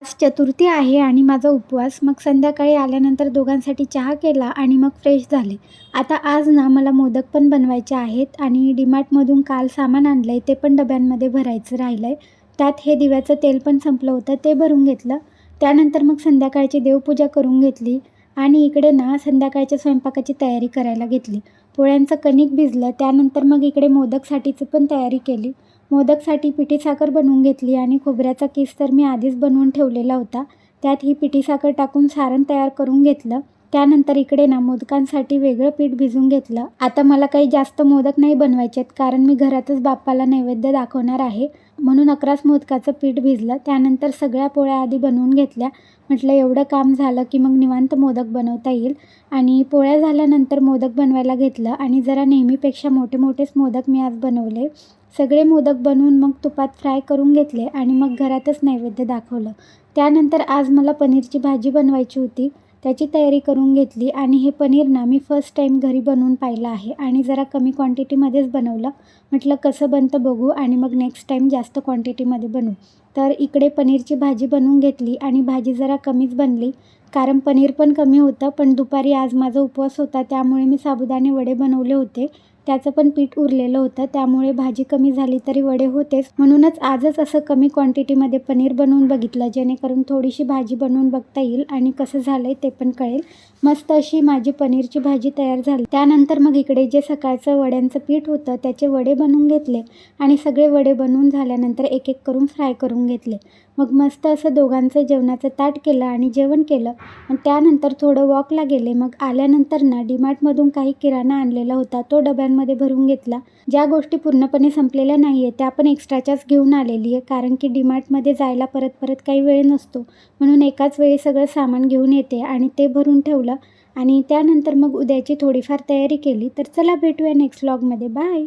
आज चतुर्थी आहे आणि माझा उपवास. मग संध्याकाळी आल्यानंतर दोघांसाठी चहा केला आणि मग फ्रेश झाले. आता आज ना मला मोदक पण बनवायचे आहेत आणि डीमार्टमधून काल सामान आणलं आहे, ते पण डब्यांमध्ये भरायचं राहिलं आहे. त्यात हे दिव्याचं तेल पण संपलं होतं, ते भरून घेतलं. त्यानंतर मग संध्याकाळची देवपूजा करून घेतली आणि इकडे ना संध्याकाळच्या स्वयंपाकाची तयारी करायला घेतली. पोळ्यांचं कणिक भिजलं, त्यानंतर मग इकडे मोदकसाठीची पण तयारी केली. मोदकसाठी पिठी साखर बनवून घेतली आणि खोबऱ्याचा किस तर मी आधीच बनवून ठेवलेला होता. त्यात ही पिठी साखर टाकून सारण तयार करून घेतलं. त्यानंतर इकडे ना मोदकांसाठी वेगळं पीठ भिजवून घेतलं. आता मला काही जास्त मोदक नाही बनवायचे आहेत, कारण मी घरातच बाप्पाला नैवेद्य दाखवणार आहे. म्हणून 11च मोदकाचं पीठ भिजलं. त्यानंतर सगळ्या पोळ्या आधी बनवून घेतल्या. म्हटलं एवढं काम झालं की मग निवांत मोदक बनवता येईल. आणि पोळ्या झाल्यानंतर मोदक बनवायला घेतलं आणि जरा नेहमीपेक्षा मोठे मोठेच मोदक मी आज बनवले. सगळे मोदक बनवून मग तुपात फ्राय करून घेतले आणि मग घरातच नैवेद्य दाखवलं. त्यानंतर आज मला पनीरची भाजी बनवायची होती, त्याची तयारी करून घेतली आणि हे पनीर ना मी फर्स्ट टाईम घरी बनवून पाहिलं आहे आणि जरा कमी क्वांटिटीमध्येच बनवलं. म्हटलं कसं बनतं बघू आणि मग नेक्स्ट टाईम जास्त क्वांटिटीमध्ये बनवू. तर इकडे पनीरची भाजी बनवून घेतली आणि भाजी जरा कमीच बनली, कारण पनीर पण कमी होतं. पण दुपारी आज माझा उपवास होता, त्यामुळे मी साबुदाणे वडे बनवले होते. त्याचं पण पीठ उरलेलं होतं, त्यामुळे भाजी कमी झाली तरी वडे होतेच. म्हणूनच आजच असं कमी क्वांटिटीमध्ये पनीर बनवून बघितलं, जेणेकरून थोडीशी भाजी बनवून बघता येईल आणि कसं झालं आहे ते पण कळेल. मस्त अशी माझी पनीरची भाजी तयार झाली. त्यानंतर मग इकडे जे सकाळचं वड्यांचं पीठ होतं त्याचे वडे बनवून घेतले आणि सगळे वडे बनवून झाल्यानंतर एक एक करून फ्राय करून घेतले. मग मस्त असं दोघांचं जेवणाचं ताट केलं आणि जेवण केलं आणि त्यानंतर थोडं वॉकला गेले. मग आल्यानंतर ना डीमार्टमधून काही किराणा आणलेला होता, तो डब्यांमध्ये भरून घेतला. ज्या गोष्टी पूर्णपणे संपलेल्या नाही आहे त्या पण एक्स्ट्राच्याच घेऊन आलेली आहे, कारण की डीमार्टमध्ये जायला परत परत काही वेळ नसतो. म्हणून एकाच वेळी सगळं सामान घेऊन येते आणि ते भरून ठेवलं आणि त्यानंतर मग उद्याची थोडीफार तयारी केली. तर चला भेटूया नेक्स्ट व्लॉगमध्ये. बाय.